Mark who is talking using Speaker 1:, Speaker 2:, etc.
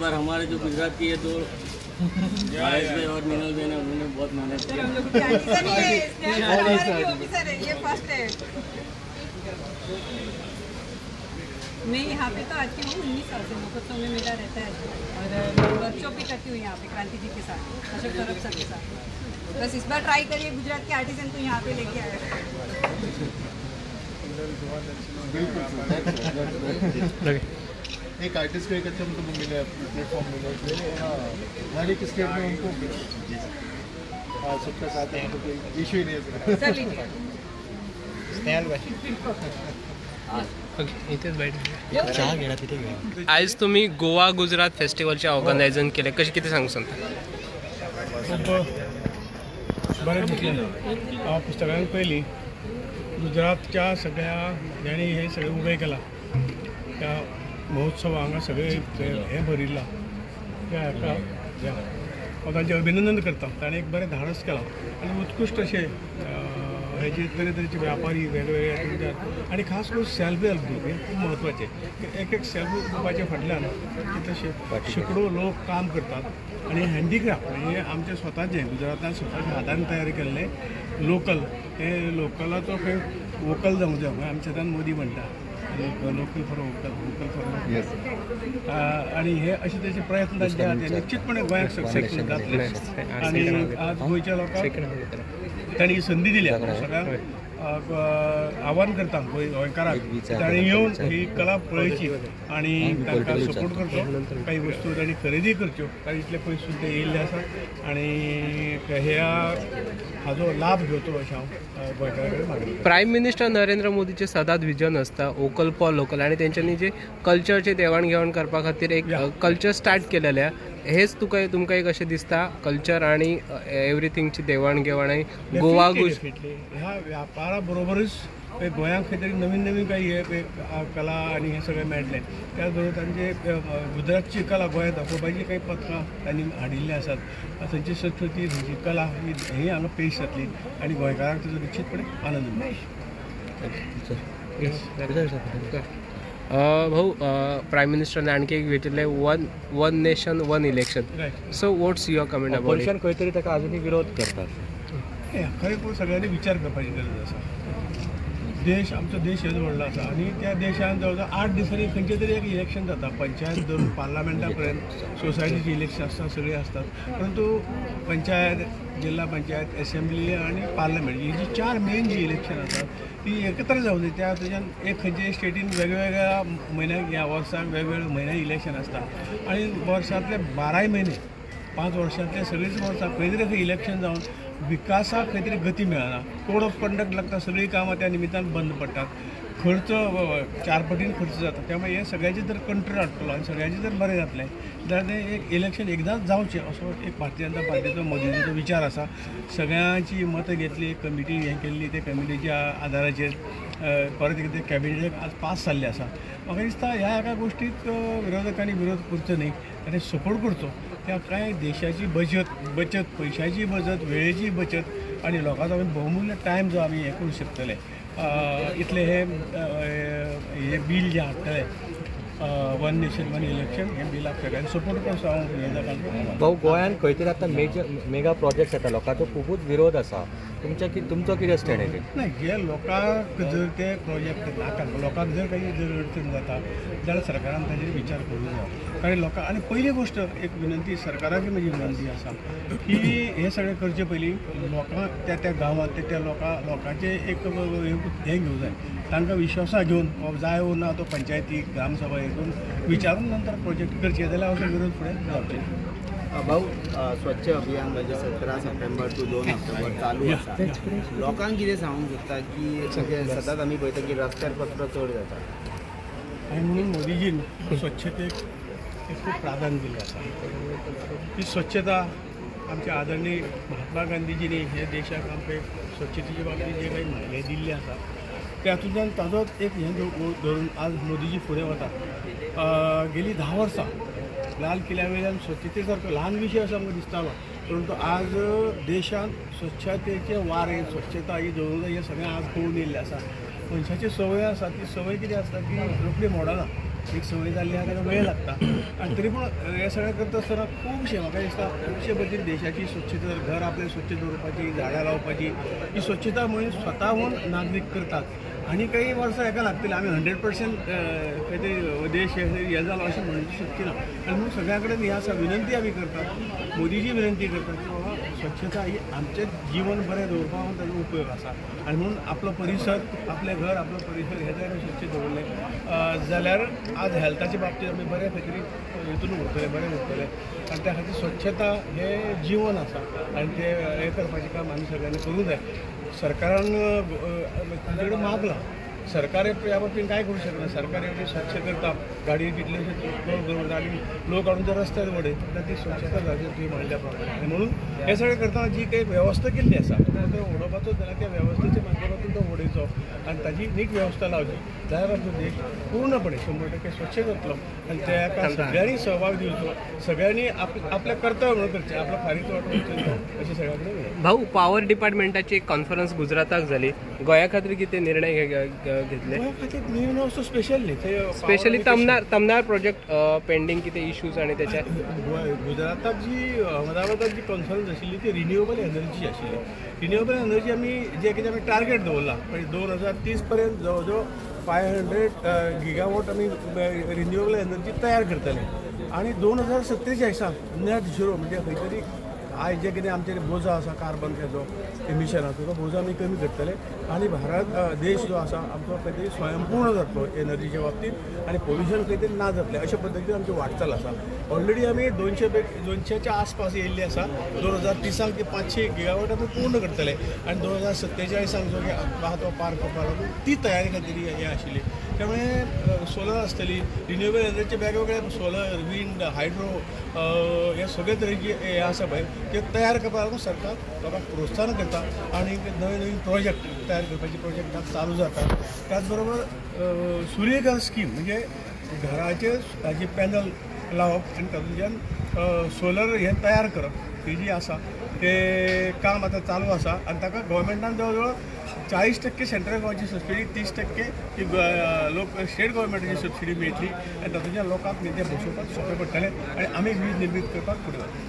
Speaker 1: बार हमारे जो गुजरात की है तो भाई और मीनल बहन है, उन्होंने बहुत मेहनत की।
Speaker 2: ये फर्स्ट है। मैं यहाँ पे तो आज की 19 साल से महोत्सव में मेरा रहता है और वर्कशॉप भी करती हूँ यहाँ पे क्रांति जी के साथ, अशोक तरफ सर के साथ। बस इस बार ट्राई करिए, गुजरात के आर्टिसन को यहाँ पे लेके आए।
Speaker 3: एक आर्टिस्ट को एक अच्छा उनको मिला, प्लेटफॉर्म मिला, हर एक स्टेट में उनको सबका साथ है, तो कोई इशू ही नहीं है।
Speaker 4: आज तुम्ही गोवा गुजरात फेस्टिवलचे ऑर्गनायझन केले, कशी किती सांगू शकता?
Speaker 5: खूप बरें दिसलें. पुस्तकांत पयलीं गुजरातच्या सगळ्या ज्यांनी हे सगळें उबें केलां त्या महोत्सवाक हांगा सगळे हें भरिल्लां त्या हाका हांव तांचें अभिनंदन करता. ताणें एक बरें धाडस केलां आनी उत्कृश्ट अशें हेजे तरेतरेचे व्यापारी वेगवेगळे आनी खास करून सेल्फ हेल्प ग्रूप हे खूब महत्वाचे. एक सेल्फ हेल्प ग्रुपाचे फाटल्यान तशे शेकडो लोक काम करतात आनी हँडीक्राफ्ट म्हणजे आमचे स्वताचे गुजरातांत स्वताच्या हातान तयार केल्ले लोकल, हे लोकलाचो खंय वोकल जावंक जाय. आमच्या हातान मोदी म्हणटा local for vocal, vocal for आणि हे असे त्याचे प्रयत्न तांचे आहात ते निश्चितपणे गोंयाक सक्सेसफूल जातले. आणि आज गोंयच्या लोकांक तांणी संदी दिल्या. सगळ्यांक आव्हान करता गोंयकारांक तांणी येवन ही कला पळोवची आणि तांकां सपोर्ट करचो. काही वस्तू तांणी खरेदी करच्यो, कारण इतले पयस सुद्दां ते येयल्ले आसात आणि हाजो लाभ घेवचो अशें हांव गोंयकारां कडेन मागता.
Speaker 4: प्रायम मिनिस्टर नरेंद्र मोदीचे सदांच विजन आसता वोकल फॉर लोकल आणि त्यांच्यानी जे कल्चरचे देवाणघेवाण करपा खातीर एक कल्चर स्टार्ट केलेले. हेच तुमकां एक अशें दिसता कल्चर आणि एवरीथिंगची देवाणघेवाण आणि गोवा
Speaker 5: ह्या व्यापारा बरोबरच गोंयांत खंय तरी नवीन नवीन काही हे कला आणि हे सगळें मेळटलें. त्याच बरोबर तांचे गुजरातची कला गोंयांत दाखोवपाची काही पथकां तांणी हाडिल्लीं आसात. थंयची संस्कृती, थंयची कला ही हांगा पेश जातली आणि गोंयकारांक ताचो निश्चितपणे आनंद मेळटलो.
Speaker 4: भाऊ, प्राईम मिनिस्टरने आणखी एक भेटले one nation one election. So what's your comment about it?
Speaker 3: खंय तरी ताका अजूनही विरोध करतात.
Speaker 5: खरें करून सगळ्यांनी विचार करपाची गरज आसा. देश, आमचो देश हेच व्हडलो आसा आणि त्या देशान जवळ जवळ 8 दिसांनी खंयचे तरी एक इलेक्शन जाता. पंचायत धरून पार्लमेंटा पर्यंत सोसायटीची इलेक्शन आसता, सगळीं आसतात. परंतु पंचायत, जिल्हा पंचायत, असेंब्ली आणि पार्लमेंट ही जी 4 मेन जी इलेक्शन आसात ती एकत्र जावं जाय. त्याच्यान एक खंयचे स्टेटीन वेगवेगळ्या म्हयन्याक ह्या वर्साक वेगवेगळे म्हयने इलेक्शन आसता आणि वर्सांतले 12 महिने 5 वर्सांतले सगळींच वर्सां खंय तरी इलेक्शन जावन विकासाक खंय तरी गती मेळना. कोड ऑफ कंडक्ट लागता, सगळीं कामां त्या निमित्तान बंद पडटात. खर्च 4 पटीन खर्च जाता. त्यामुळे हे सगळ्याचे जर कंट्रोल हाडटलो आणि सगळ्याचे जर बरें जातलें जाल्यार तें एक इलेक्शन एकदांच जावचें असो एक भारतीय जनता पार्टीचो मोदीचो विचार आसा. सगळ्यांची मतं घेतली, कमिटी हें केल्ली, ते कमिटीच्या आदाराचेर परत एकदा कॅबिनेट आज पास जाल्लें आसा. म्हाका दिसता ह्या एका गोश्टीक विरोधकांनी विरोध करचो न्ही, ताणें सपोर्ट करचो. त्या काय देशाची बचत, पैशाची बचत, वेळेची बचत आणि लोकांचो बहुमूल्य टायम जो आमी हें करूं शकतले. इतले हे बील जे हाडटले वन नेशन वन इलेक्शन हे बिलाक सगळ्यांनी सपोर्ट करचो. हांव
Speaker 3: भाऊ, गोंयांत खंय तरी आतां मेगा प्रोजेक्ट येता, लोकांचो खूबच विरोध आसा. तुमचो कितें स्टँड आहे?
Speaker 5: नाही, हे लोकांक जर ते प्रोजेक्ट नाका, लोकांक जर काही जर अडचण जाता जाल्यार सरकारान ताजेर विचार करूंक जाय. कारण लोकां आनी पयली गोश्ट एक विनंती सरकाराची म्हजी विनंती आसा की हे सगळें करचे पयलीं लोकांक त्या गांवांत त्या लोकांचे एक हें घेवंक जाय. तांकां विश्वासा घेवन जाय वो ना तो पंचायती ग्रामसभा हेतून विचारून नंतर प्रोजेक्ट करचे, जाल्यार असो विरोध फुडें जावचे.
Speaker 1: भाऊ, Swachh Abhiyan 17 September two 2 October चालू आसा. लोकांक कितें सांगूंक सोदता की सदांच आमी पळयता की रस्त्यार कचरो चड जाता
Speaker 5: आणि म्हणून मोदीजीन स्वच्छतेक खूब प्राधान्य दिल्लें आसा. ही स्वच्छता आमच्या आदरणीय महात्मा गांधीजींनी हे देशाक आमकां स्वच्छतेच्या बाबतींत जे काही हें दिल्लें आसा त्यातूंतल्यान ताजोच एक हें धरून आज मोदीजी फुडें वतात. गेली 10 वर्सां लाल किल्ल्या वयल्यान स्वच्छते सारको ल्हान विशय असो आमकां दिसतालो, परंतु आज देशांत स्वच्छतेचे वारे, स्वच्छता ही जळून हे सगळें आज पळोवन येयल्लें आसा. मनशाची सवय आसा ती सवय कितें आसता की रोखडी मोडना. एक संवय जाल्ली आहा ताका वेळ लागता आनी तरी पूण हे सगळें करता आसतना खुबशे म्हाका दिसता खुबशे पद्दतीन देशाची स्वच्छता घर आपले स्वच्छ दवरपाची झाडां लावपाची ही स्वच्छता मनीस स्वताहून नागरीक करतात आणि काही वर्सां हेका लागतली आमी 100% खंय तरी देश हे जालो अशें म्हणूंक शक्य ना आनी म्हणून सगळ्या कडेन ही आसा विनंती आमी करतात मोदीजी विनंती करतात की बाबा स्वच्छता ही आमचें जीवन बरें दवरपाक ताजो उपयोग आसा आनी म्हणून आपलो परिसर आपलें घर आपलो परिसर हे जर स्वच्छ दवरलें जाल्यार आज हेल्थाच्या बाबतींत आमी बरे खंय तरी हितून उरतले बरें उरतले आनी त्या खातीर स्वच्छता हें जीवन आसा आनी तें हें करपाचें काम आमी सगळ्यांनी करूंक जाय सरकारान तुमचे कडेन मागला सरकार ह्या बाबतीन काय करू शकना सरकार एवढी स्वच्छ करता गाडी कितलेशे लोक दवरता आनी लोक हाडून जर रस्त्यार उडयता ती स्वच्छता जावची तुवें म्हणल्या प्रमाणे आनी म्हणून हे सगळें करतना जी काही वेवस्था केल्ली आसा तो उडोवपाचो जाल्यार त्या वेवस्थेच्या माध्यमातून तो उडयचो आनी ताजी नीट वेवस्था लावची जाल्यार आमचो देश पूर्णपणे 100% स्वच्छ जातलो आनी त्या सगळ्यांनी सहभाग दिवचो सगळ्यांनी आपलें कर्तव्य म्हणून करचें आपलो फारीक वांटो उचलचो अशें सगळ्या कडेन
Speaker 4: भाऊ पॉवर डिपार्टमेंटाची एक कॉन्फरन्स गुजराताक जाली गोंया खातीर कितें निर्णय घेतले
Speaker 5: गोंया खातीर निर्णय असो स्पेशल न्ही ते
Speaker 4: स्पेशली तमनार प्रोजेक्ट पेंडींग कितें इश्यूज आनी त्याच्या
Speaker 5: गुजरातात जी अहमदाबादात जी कॉन्फरन्स आशिल्ली ती रिन्युएबल एनर्जी आशिल्ली रिन्युएबल एनर्जी आमी जे कितें आमी टार्गेट दवरला म्हणजे 2030 पर्यंत जवळ जवळ 500 गिगावॉट आमी रिन्युएबल एनर्जी तयार करतले आणि 2047 नेट झिरो म्हणजे खंय तरी आयज जे कितें आमचे बोजा आसा कार्बन हेजो इमिशनाचो तो बोजा आमी कमी करतले आणि भारत देश जो आसा आमचो खंय तरी स्वयंपूर्ण जातलो एनर्जीच्या बाबतींत आणि पोल्युशन खंय तरी ना जातलें अशे पद्दतीन आमची वाटचाल आसा ऑलरेडी आमी 200च्या आसपास येयल्ली आसा 2030 ते 500 गिगावॉट आमी पूर्ण करतले आणि 2047 जो आहा तो पार करपाक लागून ती तयारी खातीर हे आशिल्ली त्यामुळे सोलर आसतली रिन्युएबल एनर्जीचे वेगवेगळे सोलर विंड हायड्रो हे सगळे तरेचे हे आसा पळय ते तयार करपाक लागून सरकार लोकांक प्रोत्साहन करता आणि नवीन नवीन प्रोजेक्ट तयार करपाचे प्रोजेक्ट चालू जातात त्याचबरोबर सूर्यघर स्कीम म्हणजे घराचे ताजे पॅनल लावप आणि तातूंतल्यान सोलर हे तयार करप ही जी आसा ते काम आता चालू आसा आणि ताका गव्हर्मेंटान जवळ जवळ 40% सेंट्रल गव्हर्मेंटची सबसिडी 30% ती लोक स्टेट गव्हर्मेंटाची सबसिडी मेळटली आणि तातूंतल्यान लोकांक ते बसोवपाक सोंपें पडटलें आणि आमी वीज निर्मीत करपाक फुडें वतले